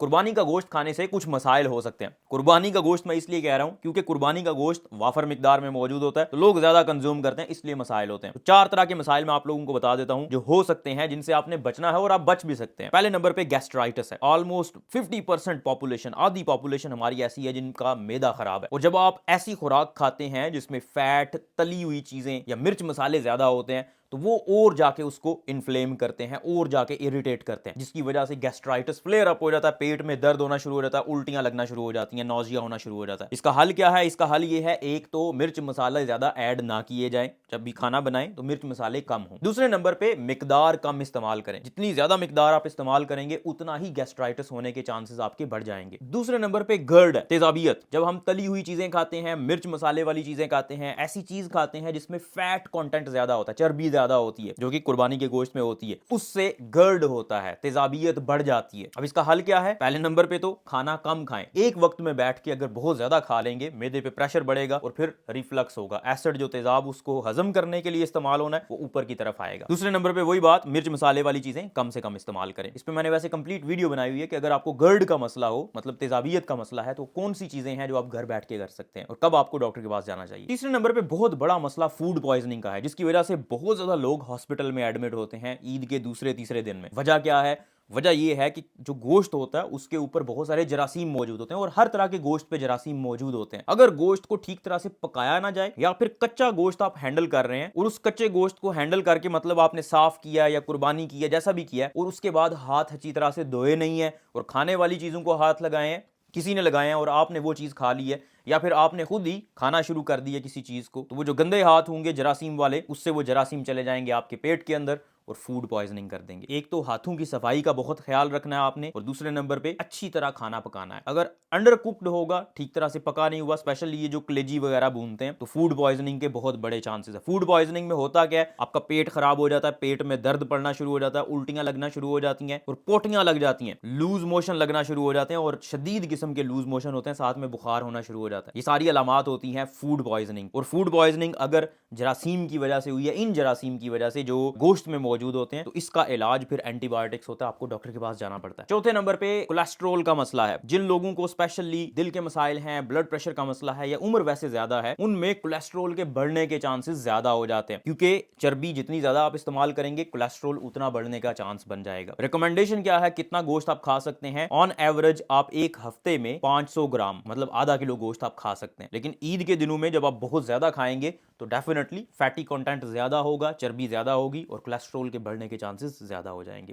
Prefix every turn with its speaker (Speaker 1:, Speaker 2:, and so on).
Speaker 1: कुर्बानी का गोश्त खाने से कुछ मसाइल हो सकते हैं। कुर्बानी का गोश्त मैं इसलिए कह रहा हूं क्योंकि कुर्बानी का गोश्त वाफर मिकदार में मौजूद होता है, तो लोग ज्यादा कंज्यूम करते हैं, इसलिए मसाइल होते हैं। तो 4 तरह के मसाइल मैं आप लोगों को बता देता हूं जो हो सकते हैं, जिनसे आपने बचना है और आप बच भी सकते हैं। पहले नंबर पे गैस्ट्राइटिस है। ऑलमोस्ट 50% पॉपुलेशन, आधी पॉपुलेशन हमारी ऐसी है जिनका मैदा खराब है, और जब आप ऐसी खुराक खाते हैं जिसमें फैट, तली हुई चीजें या मिर्च मसाले ज्यादा होते हैं, तो वो और जाके उसको इन्फ्लेम करते हैं, और जाके इरिटेट करते हैं, जिसकी वजह से गैस्ट्राइटिस फ्लेयर अप हो जाता है, पेट में दर्द होना शुरू हो जाता है, उल्टियां लगना शुरू हो जाती हैं, नौजिया होना शुरू हो जाता है। इसका हल क्या है? इसका हल ये है, एक तो मिर्च मसाला ज्यादा ऐड ना किए जाए, जब भी खाना बनाएं तो मिर्च मसाले कम हो। दूसरे नंबर पे मिकदार कम इस्तेमाल करें। जितनी ज्यादा मिकदार आप इस्तेमाल करेंगे उतना ही गैस्ट्राइटिस होने के चांसेस आपके बढ़ जाएंगे। दूसरे नंबर पे गर्ड, तेजाबियत। जब हम तली हुई चीजें खाते हैं, मिर्च मसाले वाली चीजें खाते हैं, ऐसी चीज खाते हैं जिसमें फैट कंटेंट ज्यादा होता है, चर्बी ज्यादा होती है, जो कि कुर्बानी के गोश्त में होती है, उससे गर्ड होता है, तेजाबियत बढ़ जाती है। अब इसका हल क्या है? पहले नंबर पे तो खाना कम खाएं। एक वक्त में बैठ के अगर बहुत ज्यादा खा लेंगे, मैदे पे प्रेशर बढ़ेगा और फिर रिफ्लक्स होगा। एसिड जो तेजाब उसको हजम करने के लिए इस्तेमाल होना है, वो ऊपर की तरफ आएगा। दूसरे नंबर पे वही बात, मिर्च मसाले वाली चीजें कम से कम इस्तेमाल करें। इस पे मैंने वैसे कंप्लीट वीडियो बनाई हुई है कि अगर आपको गर्ड का मसला हो, मतलब तेजाबियत का मसला है, तो कौन सी चीजें हैं जो आप घर बैठ के कर सकते हैं और कब आपको डॉक्टर के पास जाना चाहिए। तीसरे नंबर पे बहुत बड़ा मसला फूड पॉइजनिंग का है, जिसकी वजह से बहुत ज्यादा लोग हॉस्पिटल में एडमिट होते हैं ईद के दूसरे तीसरे दिन में। वजह क्या है? वजह यह है कि जो गोश्त होता है उसके ऊपर बहुत सारे जरासीम मौजूद होते हैं, और हर तरह के गोश्त पे जरासीम मौजूद होते हैं। अगर गोश्त को ठीक तरह से पकाया ना जाए, या फिर कच्चा गोश्त आप हैंडल कर रहे हैं और उस कच्चे गोश्त को हैंडल करके, मतलब आपने साफ किया या कुर्बानी किया, जैसा भी किया, और उसके बाद हाथ अच्छी तरह से धोए नहीं है और खाने वाली चीजों को हाथ लगाए हैं, किसी ने लगाए हैं और आपने वो चीज खा ली है, या फिर आपने खुद ही खाना शुरू कर दिया किसी चीज को, तो वो जो गंदे हाथ होंगे जरासीम वाले, उससे वो जरासीम चले जाएंगे आपके पेट के अंदर और फूड पॉइजनिंग कर देंगे। एक तो हाथों की सफाई का बहुत ख्याल रखना है आपने, और दूसरे नंबर पे अच्छी तरह खाना पकाना है। अगर अंडर कुक्ड होगा, ठीक तरह से पका नहीं हुआ, स्पेशली ये जो कलेजी वगैरह भूनते हैं, तो फूड पॉइजनिंग के बहुत बड़े चांसेस है। फूड पॉइजनिंग में होता क्या है? आपका पेट खराब हो जाता है, पेट में दर्द पड़ना शुरू हो जाता है, उल्टियां लगना शुरू हो जाती हैं और पोटियां लग जाती हैं, लूज मोशन लगना शुरू हो जाते हैं, और शदीद किस्म के लूज मोशन होते हैं, साथ में बुखार होना शुरू हो जाता है। ये सारी अलामात होती हैं फूड पॉइजनिंग। और फूड पॉइजनिंग अगर जरासीम की वजह से हुई है, इन जरासीम की वजह से जो गोश्त में मौजूद होते हैं, तो इसका इलाज फिर एंटीबायोटिक्स होता है, आपको डॉक्टर के पास जाना पड़ता है। चौथे नंबर पे कोलेस्ट्रॉल का मसला है। जिन लोगों को स्पेशली दिल के मसाइल हैं, ब्लड प्रेशर का मसला है, या उम्र वैसे ज्यादा है, उनमें कोलेस्ट्रॉल के बढ़ने के चांसेस ज्यादा हो जाते हैं, क्योंकि चर्बी जितनी ज्यादा आप इस्तेमाल करेंगे, कोलेस्ट्रॉल उतना बढ़ने का चांस बन जाएगा। रिकमेंडेशन क्या है, कितना गोश्त आप खा सकते हैं? ऑन एवरेज आप एक हफ्ते में 500 ग्राम, मतलब आधा किलो गोश्त आप खा सकते हैं। लेकिन ईद के दिनों में जब आप बहुत ज्यादा खाएंगे तो डेफिनेटली फैटी कंटेंट ज्यादा होगा, चर्बी ज्यादा होगी, और कोलेस्ट्रॉल के बढ़ने के चांसेस ज्यादा हो जाएंगे।